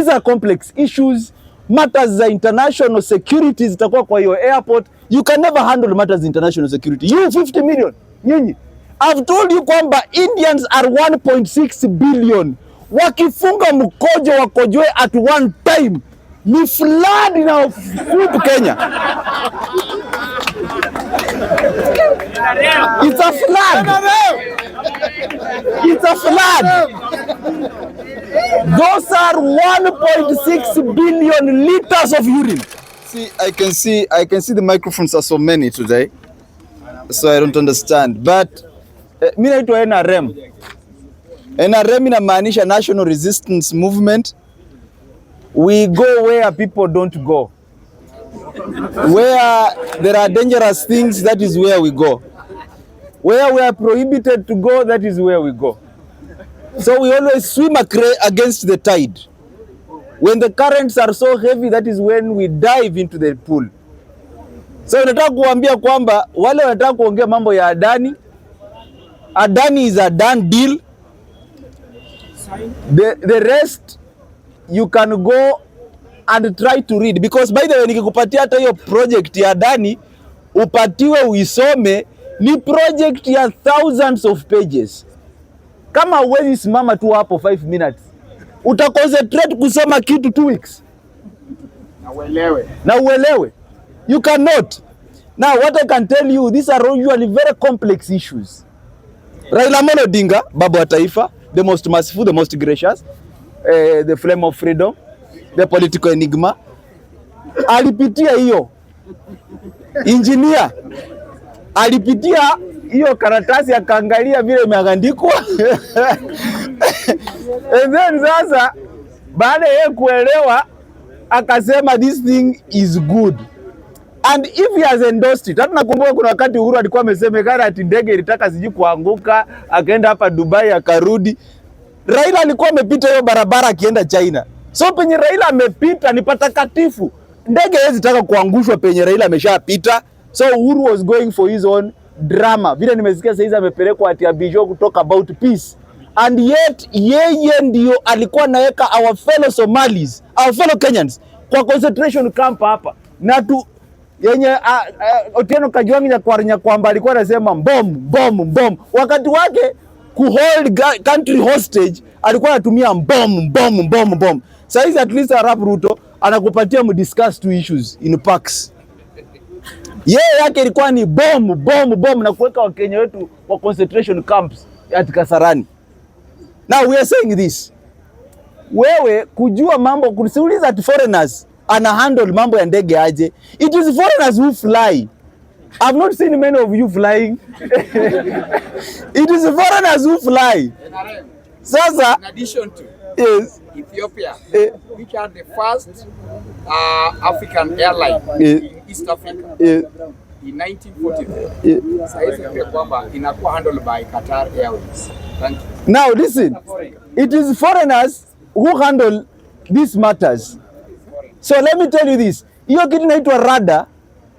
These are complex issues. Matters za international security zitakuwa kwa hiyo airport. You can never handle matters international security. You 50 million. Nyinyi. I've told you kwamba Indians are 1.6 billion. Wakifunga mkojo wakojoe at one time. Ni flood na food Kenya. It's a flood. It's a flood. Those are 1.6 billion liters of urine. See, I can see the microphones are so many today, so I don't understand. But mimi naitwa NRM. NRM inamaanisha National Resistance Movement. We go where people don't go. Where there are dangerous things, that is where we go. Where we are prohibited to go, that is where we go. So we always swim against the tide. When the currents are so heavy, that is when we dive into the pool. So nataka kuambia kwamba wale wanataka kuongea mambo ya Adani, Adani is a done deal. The rest you can go and try to read, because by the way nikikupatia hata hiyo project ya Adani upatiwe uisome, ni project ya thousands of pages. Kama uwezi simama tu hapo 5 minutes, utaconcentrate kusoma kitu 2 weeks. Na uelewe. You cannot. Now what I can tell you, these are usually very complex issues. Raila Amolo Odinga, baba wa taifa, the most merciful, the most gracious, the flame of freedom, the political enigma, alipitia hiyo. Engineer alipitia hiyo karatasi akaangalia vile imeandikwa. And then sasa baada ya kuelewa akasema this thing is good. And if he has endorsed it. Hata nakumbuka kuna wakati Uhuru alikuwa amesemekana ati ndege ilitaka siji kuanguka, akaenda hapa Dubai akarudi. Raila alikuwa amepita hiyo barabara akienda China. So penye Raila amepita ni patakatifu. Ndege hizi zitaka kuangushwa penye Raila ameshapita. So Uhuru was going for his own drama. Vile nimesikia sasa amepelekwa ati Abidjan kutalk about peace. And yet yeye ndio alikuwa anaweka our fellow Somalis, our fellow Kenyans kwa concentration camp hapa. Na tu yenye Otieno Kajwang' Nyarwanya kwamba alikuwa anasema bomb. Wakati wake kuhold country hostage alikuwa anatumia bomb. Sasa at least Arap Ruto anakupatia mdiscuss two issues in parks. Yeye yake ilikuwa ni bomb na kuweka Wakenya wetu wa concentration camps at Kasarani. Now we are saying this. Wewe kujua mambo kusiuliza ati foreigners ana handle mambo ya ndege aje. It is foreigners who fly. I've not seen many of you flying. It is foreigners who fly. Sasa in addition to yes, Ethiopia, which are the first African airline in East Africa in 1943. Sasa kwamba inakuwa handled by Qatar Airways. Thank you. Now listen, it is foreigners who handle these matters. So let me tell you this. Hiyo kitu inaitwa radar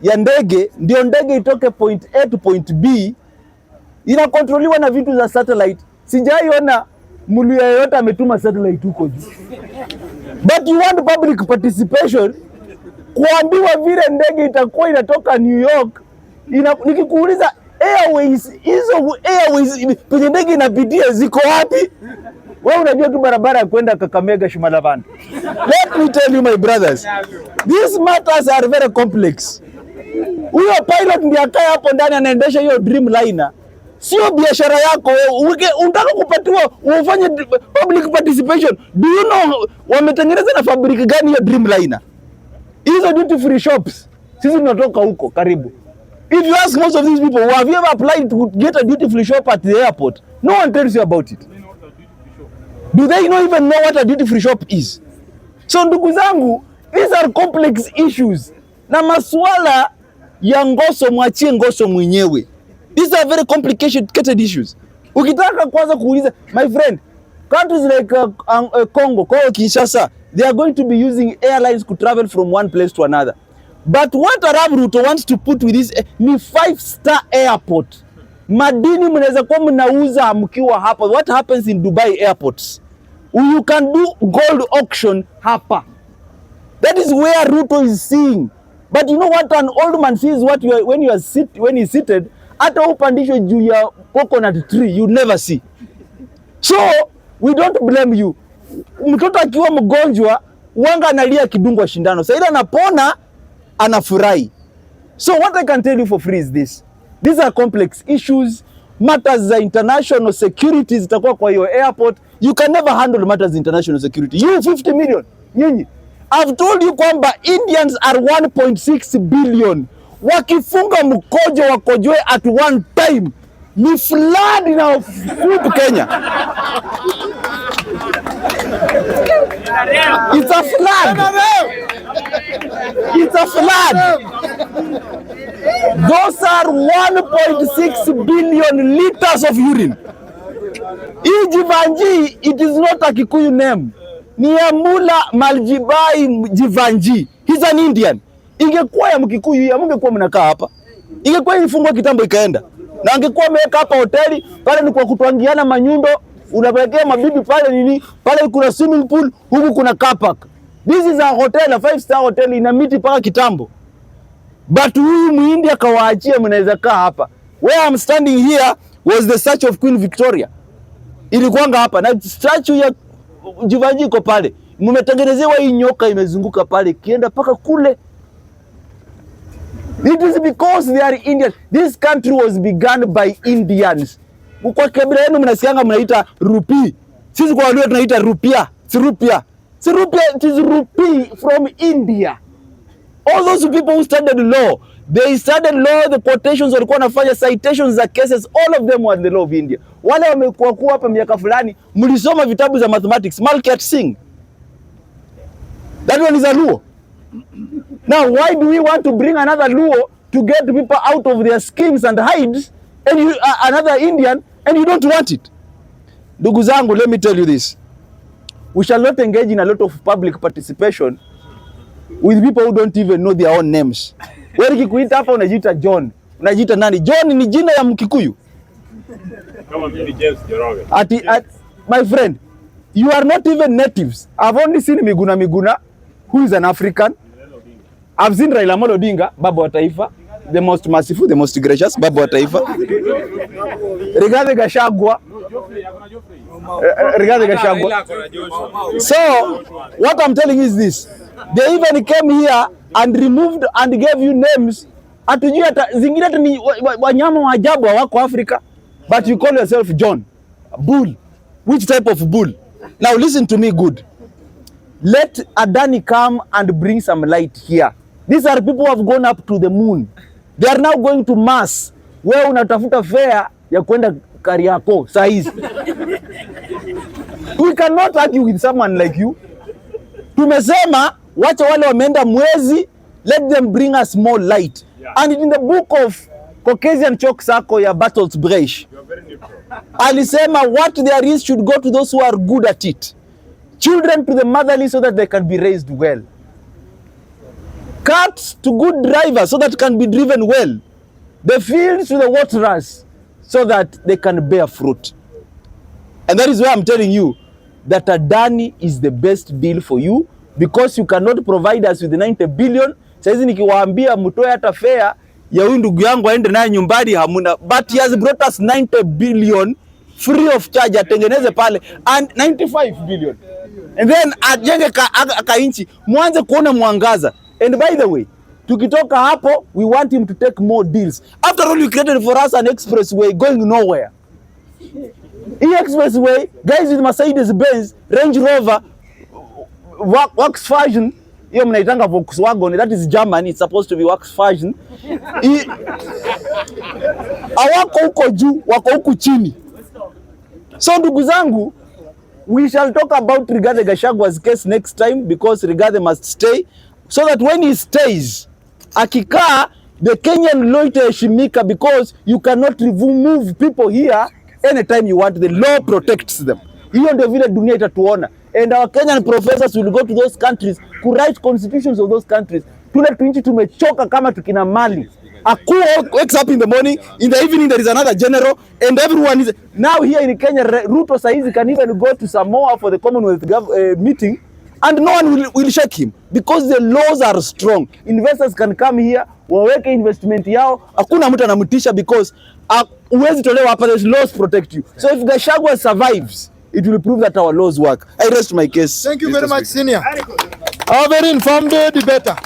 ya ndege, ndio ndege itoke point A to point B, inakontroliwa na vitu za satellite. Sijaiona muluya yote ametuma satellite huko juu. But you want public participation, kuambiwa vile ndege itakuwa inatoka New York. Nikikuuliza airways, hizo airways penye ndege inapitia ziko wapi? Wewe unajua tu barabara ya kwenda Kakamega Shumalavanda. Let me tell you my brothers, these matters are very complex. Huyo pilot ndiye akae hapo ndani anaendesha hiyo Dreamliner. Sio biashara yako. Unataka kupatiwa ufanye public participation. Do you know wametengeneza na fabriki gani hiyo Dreamliner? Hizo duty free shops. Sisi tunatoka huko karibu. If you ask most of these people, have you ever applied to get a duty free shop at the airport? No one tells you about it. Do they not even know what a duty free shop is? So ndugu zangu, these are complex issues. Na maswala ya Ngoso mwachie Ngoso mwenyewe. These are very complicated issues. Ukitaka kwanza kuuliza, my friend, countries like Congo, Kinshasa, they are going to be using airlines to travel from one place to another. But what Arap Ruto wants to put with this ni 5-star airport. Madini mnaweza kuwa mnauza mkiwa hapa. What happens in Dubai airports? You can do gold auction hapa. That is where Ruto is seeing. But you know what an old man sees when he's seated, hata upandishwe juu ya coconut tree, you never see. So we don't blame you. Mtoto akiwa mgonjwa wanga analia kidungwa shindano. Sasa anapona anafurahi. So what I can tell you for free is this. These are complex issues. Matters za international security zitakuwa kwa hiyo airport. You can never handle matters of international security. You 50 million. Nyinyi. I've told you kwamba Indians are 1.6 billion. Wakifunga mkojo wakojoe at one time. Ni flood na food Kenya. It's a flood. It's a flood. Those are 1.6 billion liters of urine. Jivanji, it is not a Kikuyu name. Ni Amula Maljibai Jivanji. He's an Indian. Ingekuwa ya Mkikuyu, ya mungekuwa mnakaa hapa. Ingekuwa ilifungwa kitambo ikaenda. Na angekuwa ameweka hapa hoteli, pale ni kwa kutuangiana manyundo, unapelekea mabibi pale nini, pale kuna swimming pool, huku kuna car park. This is a hotel, a 5-star hotel, ina miti paka kitambo. But huyu Muhindi akawaachia mnaweza kaa hapa. Where I'm standing here was the statue of Queen Victoria. Ilikuanga hapa na statue ya Jivanji iko pale. Mmetengenezewa hii nyoka imezunguka pale kienda paka kule. It is because they are Indian. This country was begun by Indians. Kwa kabila yenu mnasianga mnaita rupee. Sisi kwa walio tunaita rupia. Si rupia. Si rupia, it is rupee from India. All those people who studied law, they studied law, the quotations walikuwa wanafanya citations za cases, all of them were the law of India. Wale wamekuwa kuwa hapa miaka fulani, mlisoma vitabu za mathematics, Malkiat Singh. That one is a Luo. Now, why do we want to bring another Luo to get people out of their schemes and hides, and you, another Indian, and you don't want it? Ndugu zangu, let me tell you this. We shall not engage in a lot of public participation with people who don't even know their own names. Wewe kikuita hapa unajiita John. Unajiita nani? John ni jina ya Mkikuyu. Kama mimi James Joroge. My friend, you are not even natives. I've only seen Miguna, who is an African. I've seen Raila Amolo Odinga, Baba wa Taifa, the most merciful, the most gracious, Baba wa Taifa. Rigathi Gachagua. So, what I'm telling you is this. They even came here and removed and gave you names. Atujui hata zingine hata ni wanyama wa ajabu wako Africa. But you call yourself John. Bull. Which type of bull? Now listen to me good. Let Adani come and bring some light here. These are people who have gone up to the moon. They are now going to Mars. Wewe unatafuta fare ya kwenda Kariako saa hizi. We cannot argue with someone like you. Tumesema wacha wale wameenda mwezi, let them bring us more light. And in the book of Caucasian Chalk Sako ya Bertolt Brecht, alisema what there is should go to those who are good at it. Children to the motherly so that they can be raised well. Cats to good drivers so that can be driven well. The fields to the waterers so that they can bear fruit. And that is why I'm telling you that Adani is the best deal for you because you cannot provide us with 90 billion. Saizi nikiwaambia mtoe hata fare ya huyu ndugu yangu aende naye nyumbani hamuna. But he has brought us 90 billion free of charge, atengeneze pale and 95 billion. And then ajenge ka inchi mwanze kuona mwangaza. And by the way, tukitoka hapo, we want him to take more deals. After all, you created for us an expressway going nowhere. E-expressway, guys with Mercedes Benz, Range Rover, Volkswagen, hiyo mnaitanga Volkswagen, that is German, it's supposed to be Volkswagen. Awako huko juu, wako huku chini. So ndugu zangu, we shall talk about Rigathi Gachagua's case next time because Rigathi must stay. So that when he stays, akikaa, the Kenyan law itaheshimika because you cannot remove people here anytime you want. The law protects them. Hiyo ndio vile dunia itatuona. And our Kenyan professors will go to those countries to write constitutions of those countries. Tule tuinchi tumechoka kama tukina Mali. A coup wakes up in the morning, in the evening there is another general, and everyone is now here in Kenya. Ruto Saizi can even go to Samoa for the Commonwealth meeting, and no one will shake him because the laws are strong. Investors can come here, waweke investment yao, hakuna mtu anamtisha because uwezi tolewa hapa. There's laws protect you. So if Gachagua survives, it will prove that our laws work. I rest my case. Thank you very much, Senior. Our very informed debater.